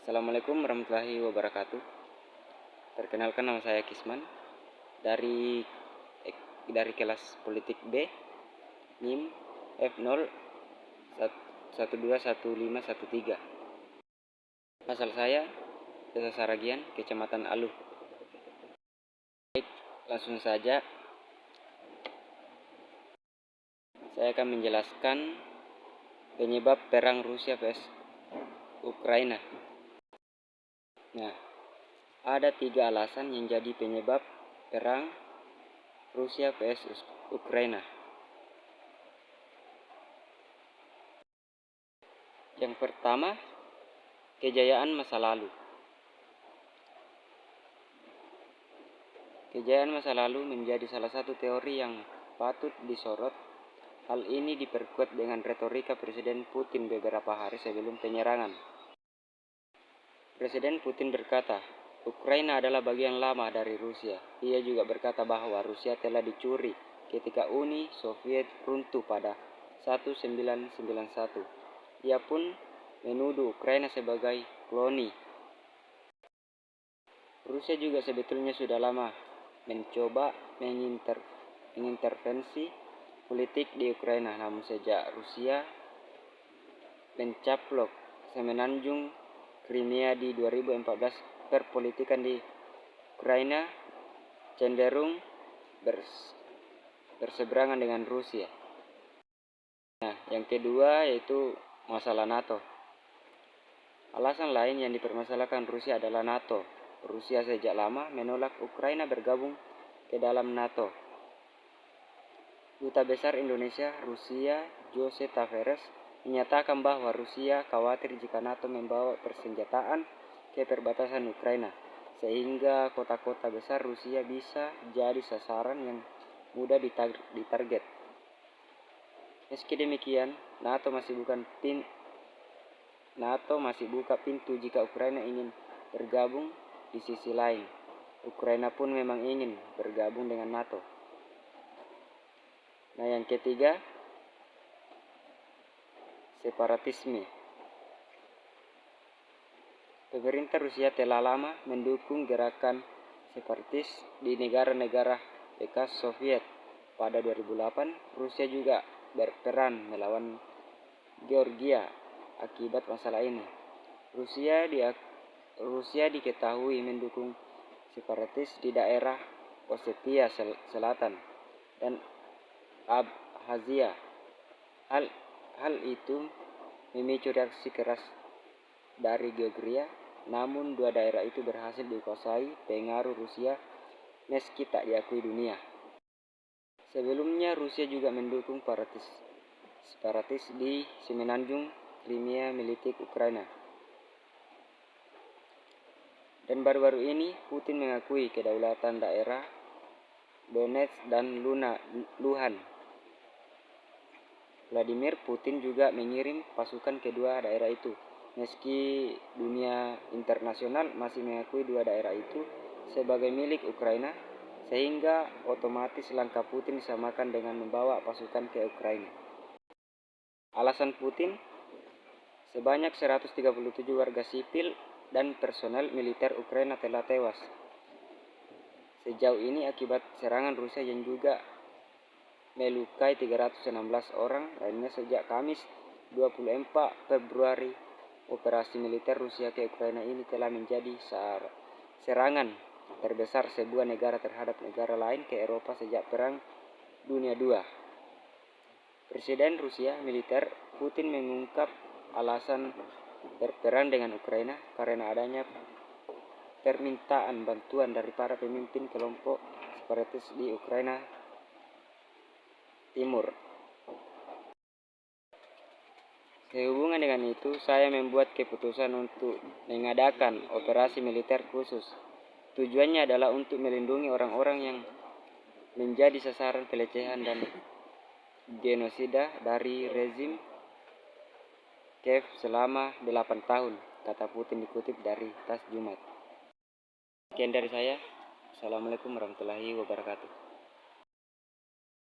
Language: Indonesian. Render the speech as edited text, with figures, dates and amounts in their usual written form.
Assalamualaikum warahmatullahi wabarakatuh. Perkenalkan, nama saya Kisman dari kelas politik B, NIM F0 121513. Asal saya Desa Saragian, Kecamatan Aluh. Baik, langsung saja saya akan menjelaskan penyebab perang Rusia vs Ukraina. Nah, ada 3 alasan yang jadi penyebab perang Rusia vs Ukraina. Yang pertama, kejayaan masa lalu. Kejayaan masa lalu menjadi salah satu teori yang patut disorot. Hal ini diperkuat dengan retorika Presiden Putin beberapa hari sebelum penyerangan. Presiden Putin berkata, Ukraina adalah bagian lama dari Rusia. Ia juga berkata bahwa Rusia telah dicuri ketika Uni Soviet runtuh pada 1991. Ia pun menuduh Ukraina sebagai koloni. Rusia juga sebetulnya sudah lama mencoba mengintervensi politik di Ukraina, namun sejak Rusia mencaplok semenanjung Crimea di 2014, perpolitikan di Ukraina cenderung berseberangan dengan Rusia. Nah, yang kedua yaitu masalah NATO. Alasan lain yang dipermasalahkan Rusia adalah NATO. Rusia sejak lama menolak Ukraina bergabung ke dalam NATO. Duta Besar Indonesia Rusia Jose Taveras menyatakan bahwa Rusia khawatir jika NATO membawa persenjataan ke perbatasan Ukraina, sehingga kota-kota besar Rusia bisa jadi sasaran yang mudah ditarget. Meski demikian, NATO masih buka pintu jika Ukraina ingin bergabung. Di sisi lain, Ukraina pun memang ingin bergabung dengan NATO. Nah, yang ketiga, separatisme. Pemerintah Rusia telah lama mendukung gerakan separatis di negara-negara bekas Soviet. Pada 2008, Rusia juga berperan melawan Georgia akibat masalah ini. Rusia diketahui mendukung separatis di daerah Ossetia Selatan dan Abkhazia. Hal itu memicu reaksi keras dari Georgia, namun 2 daerah itu berhasil dikuasai pengaruh Rusia meski tak diakui dunia. Sebelumnya Rusia juga mendukung separatis di semenanjung Crimea milik Ukraina. Dan baru-baru ini Putin mengakui kedaulatan daerah Donetsk dan Luhansk. Vladimir Putin juga mengirim pasukan ke 2 daerah itu, meski dunia internasional masih mengakui 2 daerah itu sebagai milik Ukraina, sehingga otomatis langkah Putin disamakan dengan membawa pasukan ke Ukraina. Alasan Putin, sebanyak 137 warga sipil dan personel militer Ukraina telah tewas sejauh ini akibat serangan Rusia yang juga melukai 316 orang lainnya sejak Kamis 24 Februari. Operasi militer Rusia ke Ukraina ini telah menjadi serangan terbesar sebuah negara terhadap negara lain ke Eropa sejak Perang Dunia II. Presiden Rusia militer Putin mengungkap alasan berperang dengan Ukraina karena adanya permintaan bantuan dari para pemimpin kelompok separatis di Ukraina Timur. Sehubungan dengan itu, saya membuat keputusan untuk mengadakan operasi militer khusus. Tujuannya adalah untuk melindungi orang-orang yang menjadi sasaran pelecehan dan genosida dari rezim Kiev selama 8 tahun, kata Putin dikutip dari TASS Jumat. Sekian dari saya. Assalamualaikum warahmatullahi wabarakatuh.